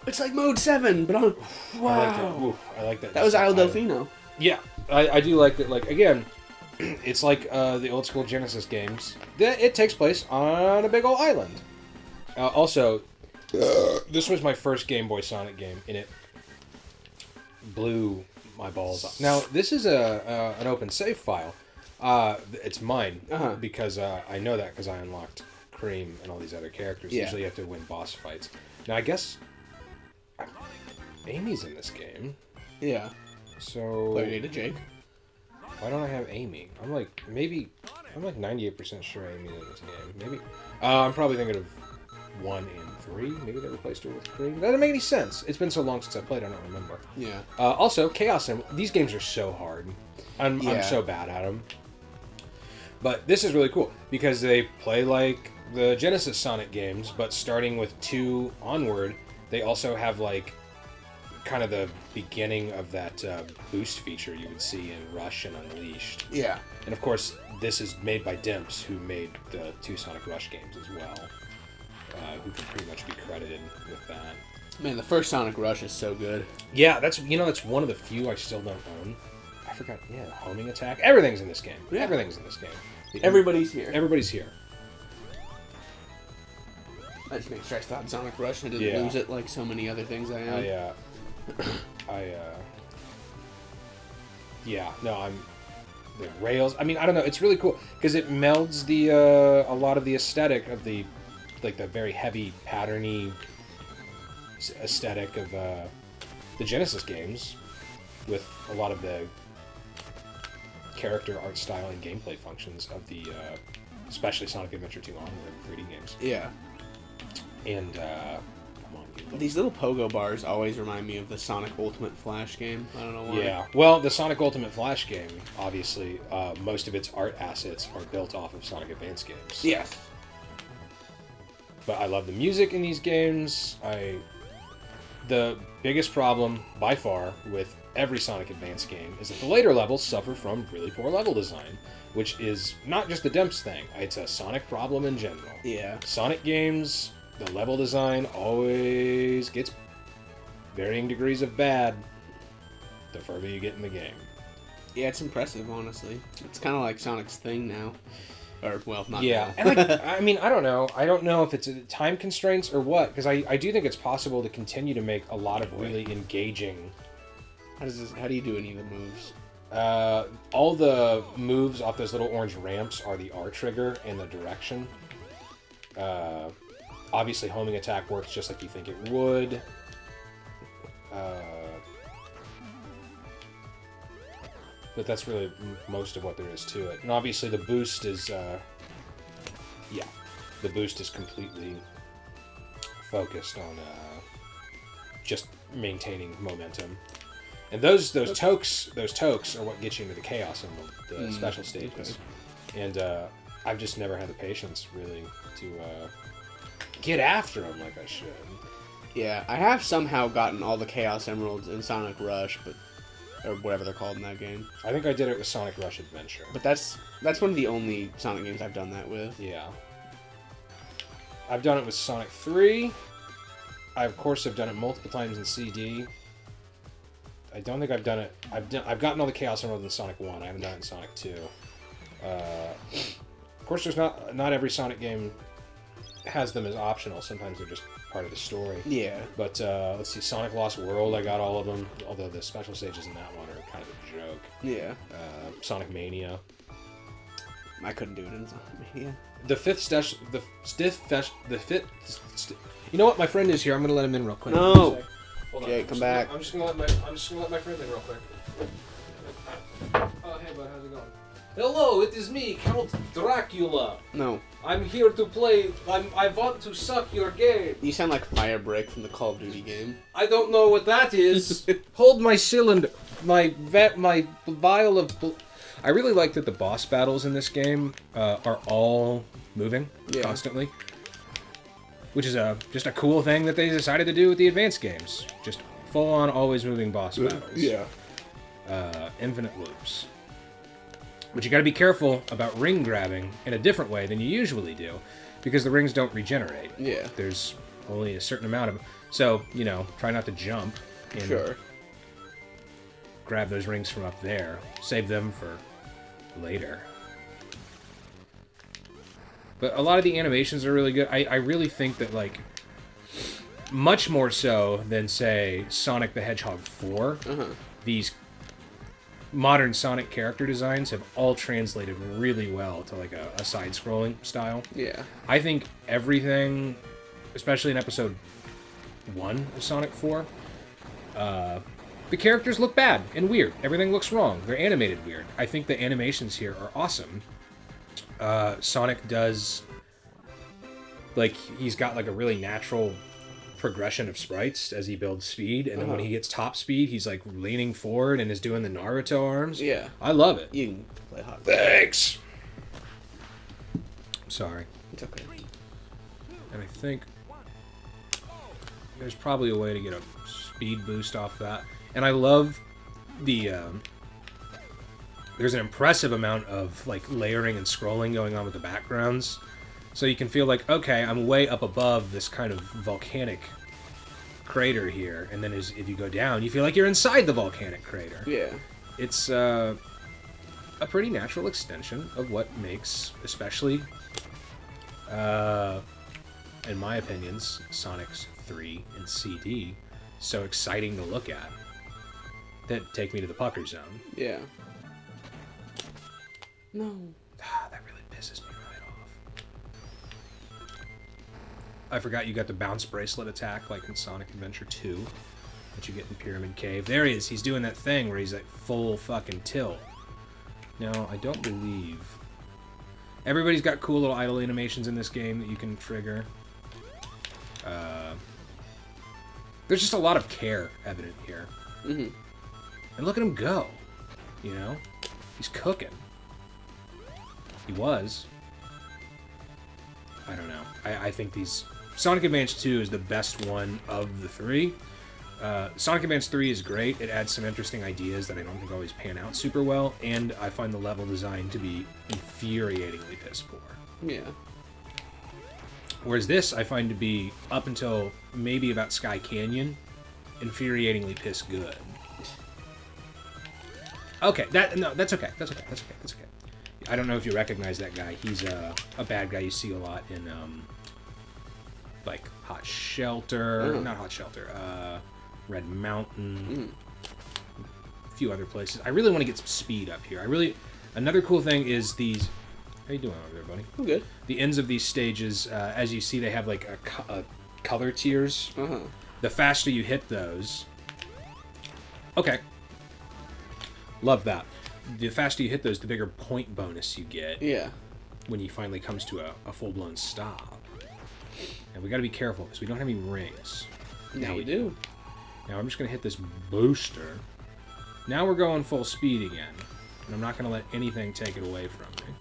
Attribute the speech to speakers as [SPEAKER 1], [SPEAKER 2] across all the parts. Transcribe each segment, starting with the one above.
[SPEAKER 1] It's like Mode 7, but on...
[SPEAKER 2] Wow. I like that.
[SPEAKER 1] That was Isle Delfino.
[SPEAKER 2] Yeah, I do like that. Like, again, it's like the old school Genesis games. It takes place on a big old island. Also, this was my first Game Boy Sonic game, and it blew my balls off. Now, this is an open save file. It's mine, because I know that because I unlocked Cream and all these other characters.
[SPEAKER 1] Yeah.
[SPEAKER 2] Usually you have to win boss fights. Now, I guess Amy's in this game.
[SPEAKER 1] Yeah.
[SPEAKER 2] So...
[SPEAKER 1] Player data, Jake.
[SPEAKER 2] Why don't I have Amy? I'm like 98% sure Amy's in this game. Maybe. I'm probably thinking of 1 and 3. Maybe they replaced her with Cream. That doesn't make any sense. It's been so long since I played, I don't remember.
[SPEAKER 1] Yeah.
[SPEAKER 2] Also, Chaos Emerald. These games are so hard. I'm so bad at them. But this is really cool because they play like the Genesis Sonic games, but starting with 2 onward, they also have like kind of the beginning of that boost feature you would see in Rush and Unleashed.
[SPEAKER 1] Yeah.
[SPEAKER 2] And of course, this is made by Dimps, who made the 2 Sonic Rush games as well, who can pretty much be credited with that.
[SPEAKER 1] Man, the first Sonic Rush is so good.
[SPEAKER 2] Yeah, that's one of the few I still don't own. I forgot. Yeah, homing attack. Everything's in this game.
[SPEAKER 1] Yeah.
[SPEAKER 2] Everything's in this game.
[SPEAKER 1] Everybody's here.
[SPEAKER 2] Everybody's here.
[SPEAKER 1] I just make sure I stopped Sonic Rush and I didn't lose it like so many other things I am. The rails. I mean, I don't know. It's really cool because it melds the a lot of the aesthetic of the very heavy patterny aesthetic of the Genesis games with a lot of the character art style and gameplay functions of the especially Sonic Adventure 2 onward 3D games. Yeah.
[SPEAKER 2] And come on,
[SPEAKER 1] these little pogo bars always remind me of the Sonic Ultimate Flash game. I don't know why.
[SPEAKER 2] Yeah. Well, the Sonic Ultimate Flash game, obviously, most of its art assets are built off of Sonic Advance games.
[SPEAKER 1] Yes.
[SPEAKER 2] But I love the music in these games. The biggest problem, by far, with every Sonic Advance game is that the later levels suffer from really poor level design, which is not just the Dimps thing. It's a Sonic problem in general.
[SPEAKER 1] Yeah.
[SPEAKER 2] Sonic games, the level design always gets varying degrees of bad the further you get in the game.
[SPEAKER 1] Yeah, it's impressive, honestly. It's kind of like Sonic's thing now. Or, well, not
[SPEAKER 2] yeah.
[SPEAKER 1] now.
[SPEAKER 2] And I mean, I don't know. I don't know if it's time constraints or what, because I do think it's possible to continue to make a lot of really engaging...
[SPEAKER 1] How do you do any of the moves?
[SPEAKER 2] All the moves off those little orange ramps are the R trigger and the direction. Obviously, homing attack works just like you think it would. But that's really most of what there is to it. And obviously, the boost is... the boost is completely focused on just maintaining momentum. And those tokes are what get you into the Chaos Emerald, the special stages. Okay. And I've just never had the patience, really, to get after them like I should. Yeah,
[SPEAKER 1] I have somehow gotten all the Chaos Emeralds in Sonic Rush, or whatever they're called in that game.
[SPEAKER 2] I think I did it with Sonic Rush Adventure.
[SPEAKER 1] But that's one of the only Sonic games I've done that with.
[SPEAKER 2] Yeah. I've done it with Sonic 3. I, of course, have done it multiple times in CD. I don't think I've done it... I've gotten all the Chaos Emeralds in Sonic 1. I haven't done it in Sonic 2. Of course, there's not every Sonic game has them as optional. Sometimes they're just part of the story.
[SPEAKER 1] Yeah.
[SPEAKER 2] But let's see, Sonic Lost World, I got all of them. Although the special stages in that one are kind of a joke.
[SPEAKER 1] Yeah.
[SPEAKER 2] Sonic Mania.
[SPEAKER 1] I couldn't do it in Sonic Mania.
[SPEAKER 2] The fifth. You know what? My friend is here. I'm gonna let him in real quick.
[SPEAKER 1] No. Jake, come back.
[SPEAKER 2] I'm just gonna let my friend in real quick. Oh, hey, bud. How's it going? Hello, it is me, Count Dracula.
[SPEAKER 1] No.
[SPEAKER 2] I'm here to play. I want to suck your game.
[SPEAKER 1] You sound like Firebreak from the Call of Duty game.
[SPEAKER 2] I don't know what that is. Hold my cylinder. My vial of... I really like that the boss battles in this game are all moving constantly. Which is just a cool thing that they decided to do with the advanced games. Just full-on, always moving boss battles.
[SPEAKER 1] Yeah.
[SPEAKER 2] Infinite loops. But you got to be careful about ring grabbing in a different way than you usually do, because the rings don't regenerate.
[SPEAKER 1] Yeah.
[SPEAKER 2] There's only a certain amount of them. So, try not to jump. And
[SPEAKER 3] Sure.
[SPEAKER 2] grab those rings from up there. Save them for later. But a lot of the animations are really good. I really think that, like, much more so than, say, Sonic the Hedgehog 4, these modern Sonic character designs have all translated really well to, like, a side-scrolling style.
[SPEAKER 3] Yeah.
[SPEAKER 2] I think everything, especially in episode 1 of Sonic 4, the characters look bad and weird. Everything looks wrong. They're animated weird. I think the animations here are awesome. Sonic does, like, he's got, like, a really natural progression of sprites as he builds speed, and then when he gets top speed, he's, like, leaning forward and is doing the Naruto arms.
[SPEAKER 3] Yeah.
[SPEAKER 2] I love it.
[SPEAKER 3] You can play hot.
[SPEAKER 2] Thanks! Sorry.
[SPEAKER 3] It's okay.
[SPEAKER 2] And I think there's probably a way to get a speed boost off that. And I love the... there's an impressive amount of, like, layering and scrolling going on with the backgrounds. So you can feel like, okay, I'm way up above this kind of volcanic crater here. And then if you go down, you feel like you're inside the volcanic crater.
[SPEAKER 3] Yeah.
[SPEAKER 2] It's a pretty natural extension of what makes, especially, in my opinions, Sonic's 3 and CD so exciting to look at. That take me to the pucker zone.
[SPEAKER 3] Yeah. No.
[SPEAKER 2] That really pisses me right off. I forgot you got the bounce bracelet attack like in Sonic Adventure 2 that you get in Pyramid Cave. There he is. He's doing that thing where he's like full fucking tilt. Now, I don't believe... Everybody's got cool little idle animations in this game that you can trigger. There's just a lot of care evident here.
[SPEAKER 3] Mm-hmm.
[SPEAKER 2] And look at him go. He's cooking. He was. I don't know. I think these... Sonic Advance 2 is the best one of the three. Sonic Advance 3 is great. It adds some interesting ideas that I don't think always pan out super well, and I find the level design to be infuriatingly piss poor.
[SPEAKER 3] Yeah.
[SPEAKER 2] Whereas this I find to be, up until maybe about Sky Canyon, infuriatingly piss good. Okay, that's okay. That's okay. I don't know if you recognize that guy. He's a bad guy you see a lot in, like, Hot Shelter. Not Hot Shelter. Red Mountain. A few other places. I really want to get some speed up here. Another cool thing is these... How you doing over there, buddy?
[SPEAKER 3] I'm good.
[SPEAKER 2] The ends of these stages, as you see, they have, like, a color tiers. The faster you hit those... Okay. Love that. The faster you hit those, the bigger point bonus you get.
[SPEAKER 3] Yeah.
[SPEAKER 2] When you finally comes to a full-blown stop. And we got to be careful because we don't have any rings.
[SPEAKER 3] Now we do.
[SPEAKER 2] Now I'm just going to hit this booster. Now we're going full speed again. And I'm not going to let anything take it away from me.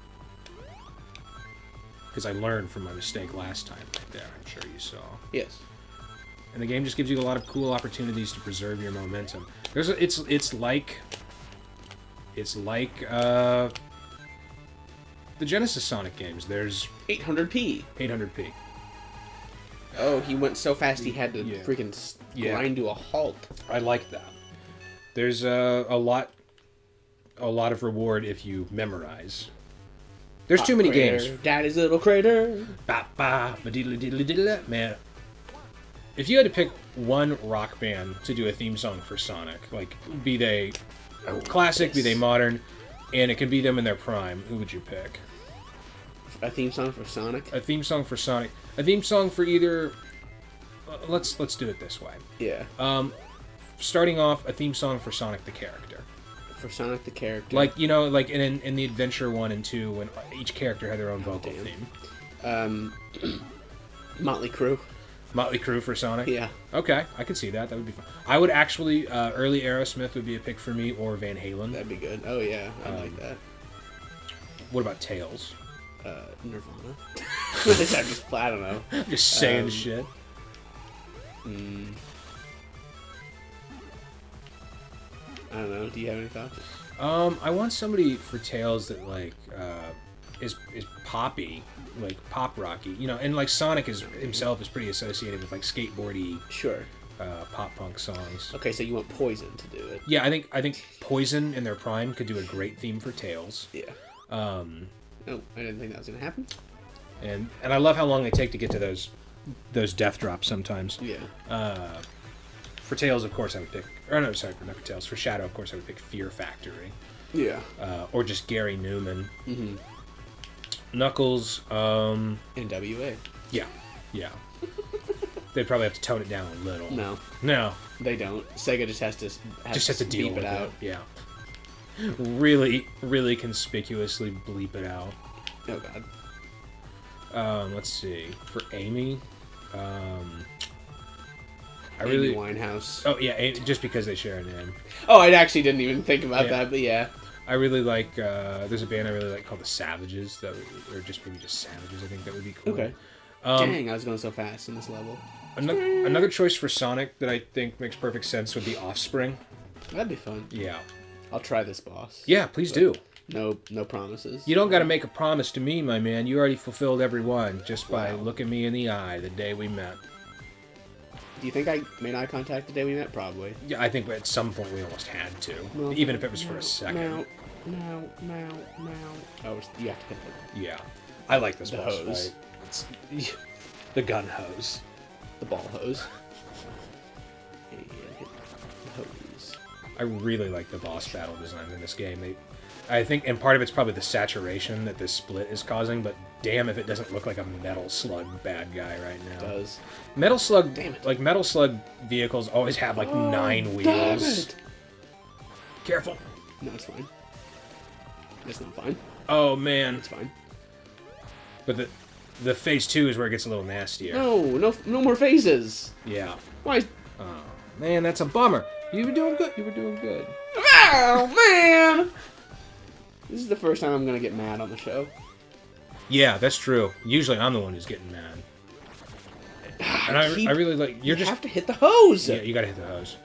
[SPEAKER 2] Because I learned from my mistake last time right there, I'm sure you saw.
[SPEAKER 3] Yes.
[SPEAKER 2] And the game just gives you a lot of cool opportunities to preserve your momentum. It's like the Genesis Sonic games. There's
[SPEAKER 3] 800p.
[SPEAKER 2] 800p.
[SPEAKER 3] Oh, he went so fast he had to
[SPEAKER 2] Yeah.
[SPEAKER 3] freaking grind to a halt.
[SPEAKER 2] I like that. There's a lot of reward if you memorize. There's too many games.
[SPEAKER 3] Daddy's little crater.
[SPEAKER 2] Ba ba ba diddly diddly diddly. Man, if you had to pick one rock band to do a theme song for Sonic, like be they classic, be they modern, and it could be them in their prime, who would you pick?
[SPEAKER 3] A theme song for Sonic?
[SPEAKER 2] A theme song for Sonic. A theme song for either... Let's do it this way.
[SPEAKER 3] Yeah.
[SPEAKER 2] Starting off, a theme song for Sonic the character.
[SPEAKER 3] For Sonic the character?
[SPEAKER 2] Like, like in the Adventure 1 and 2, when each character had their own vocal theme.
[SPEAKER 3] Motley Crue.
[SPEAKER 2] Motley Crue for Sonic?
[SPEAKER 3] Yeah.
[SPEAKER 2] Okay, I could see that. That would be fun. I would actually... early Aerosmith would be a pick for me, or Van Halen.
[SPEAKER 3] That'd be good. Oh, yeah. I like that.
[SPEAKER 2] What about Tails?
[SPEAKER 3] Nirvana. I don't know.
[SPEAKER 2] Just saying shit.
[SPEAKER 3] I don't know. Do you have any thoughts?
[SPEAKER 2] I want somebody for Tails that, like, is poppy, like pop rocky, you know, and like Sonic is himself is pretty associated with like skateboardy,
[SPEAKER 3] Sure.
[SPEAKER 2] pop punk songs.
[SPEAKER 3] Okay, so you want Poison to do it.
[SPEAKER 2] Yeah, I think Poison in their prime could do a great theme for Tails.
[SPEAKER 3] Yeah. No, I didn't think that was gonna happen.
[SPEAKER 2] And I love how long they take to get to those death drops sometimes.
[SPEAKER 3] Yeah.
[SPEAKER 2] For Tails, of course, I would pick. Or no, sorry, not for Tails. For Shadow, of course, I would pick Fear Factory.
[SPEAKER 3] Yeah.
[SPEAKER 2] Or just Gary Newman.
[SPEAKER 3] Mm-hmm.
[SPEAKER 2] Knuckles.
[SPEAKER 3] NWA.
[SPEAKER 2] Yeah. They'd probably have to tone it down a little.
[SPEAKER 3] No, they don't. Sega just has to
[SPEAKER 2] deal
[SPEAKER 3] beep
[SPEAKER 2] with
[SPEAKER 3] it out.
[SPEAKER 2] Yeah. Really, really conspicuously bleep it out.
[SPEAKER 3] Oh god.
[SPEAKER 2] Let's see. For Amy,
[SPEAKER 3] Amy Winehouse.
[SPEAKER 2] Oh yeah, just because they share a name.
[SPEAKER 3] Oh, I actually didn't even think about that, but yeah.
[SPEAKER 2] I really like. There's a band I really like called the Savages. Or just maybe just Savages. I think that would be cool.
[SPEAKER 3] Okay. Dang, I was going so fast in this level.
[SPEAKER 2] Another choice for Sonic that I think makes perfect sense would be Offspring.
[SPEAKER 3] That'd be fun.
[SPEAKER 2] Yeah.
[SPEAKER 3] I'll try this boss.
[SPEAKER 2] Yeah, please do.
[SPEAKER 3] No promises.
[SPEAKER 2] You don't got to make a promise to me, my man. You already fulfilled every one just by looking me in the eye the day we met.
[SPEAKER 3] Do you think I made eye contact the day we met? Probably.
[SPEAKER 2] Yeah, I think at some point we almost had to, even if it was for a second.
[SPEAKER 3] No. Oh, you have to hit
[SPEAKER 2] Yeah, I like this
[SPEAKER 3] the
[SPEAKER 2] boss
[SPEAKER 3] hose.
[SPEAKER 2] fight. The gun hose.
[SPEAKER 3] the ball hose. And hit the hose.
[SPEAKER 2] I really like the boss battle design in this game. I think, and part of it's probably the saturation that this split is causing, but damn if it doesn't look like a Metal Slug bad guy right now.
[SPEAKER 3] It does.
[SPEAKER 2] Metal Slug,
[SPEAKER 3] Damn it.
[SPEAKER 2] like Metal Slug vehicles always have like 9 wheels.
[SPEAKER 3] Damn it.
[SPEAKER 2] Careful.
[SPEAKER 3] No, it's fine. It's not fine.
[SPEAKER 2] Oh man.
[SPEAKER 3] It's fine.
[SPEAKER 2] But the phase 2 is where it gets a little nastier.
[SPEAKER 3] No more phases.
[SPEAKER 2] Yeah.
[SPEAKER 3] Why?
[SPEAKER 2] Oh man, that's a bummer. You were doing good.
[SPEAKER 3] Oh man! This is the first time I'm gonna get mad on the show.
[SPEAKER 2] Yeah, that's true. Usually I'm the one who's getting mad. And I really like
[SPEAKER 3] You have to hit the hose.
[SPEAKER 2] Yeah, you gotta hit the hose.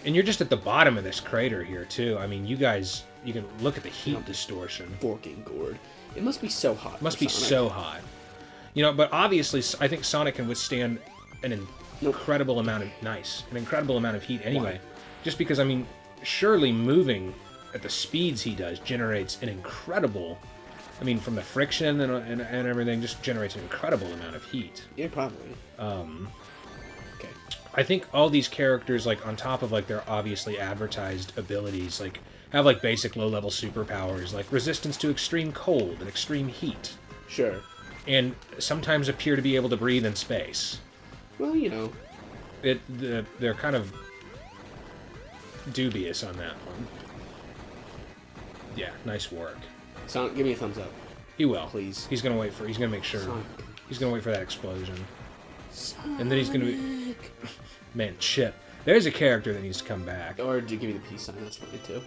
[SPEAKER 2] And you're just at the bottom of this crater here too. I mean, you guys, you can look at the heat distortion.
[SPEAKER 3] Forking gourd. It must be so hot.
[SPEAKER 2] It must be so hot. You know, but obviously, I think Sonic can withstand an incredible amount of heat anyway.
[SPEAKER 3] Why?
[SPEAKER 2] Just because, I mean, surely moving at the speeds he does generates an incredible. I mean, from the friction and everything, just generates an incredible amount of heat.
[SPEAKER 3] Yeah, probably. Okay.
[SPEAKER 2] I think all these characters, like, on top of, like, their obviously advertised abilities, like, have, like, basic low-level superpowers, like resistance to extreme cold and extreme heat.
[SPEAKER 3] Sure.
[SPEAKER 2] And sometimes appear to be able to breathe in space.
[SPEAKER 3] Well, you know.
[SPEAKER 2] They're kind of dubious on that one. Yeah, nice work.
[SPEAKER 3] Sonic, give me a thumbs up.
[SPEAKER 2] He will.
[SPEAKER 3] Please.
[SPEAKER 2] He's gonna make sure.
[SPEAKER 3] Sonic.
[SPEAKER 2] He's gonna wait for that explosion.
[SPEAKER 3] Sonic.
[SPEAKER 2] And then he's gonna be... Man, Chip. There's a character that needs to come back.
[SPEAKER 3] Or do you give me the peace sign? That's funny too.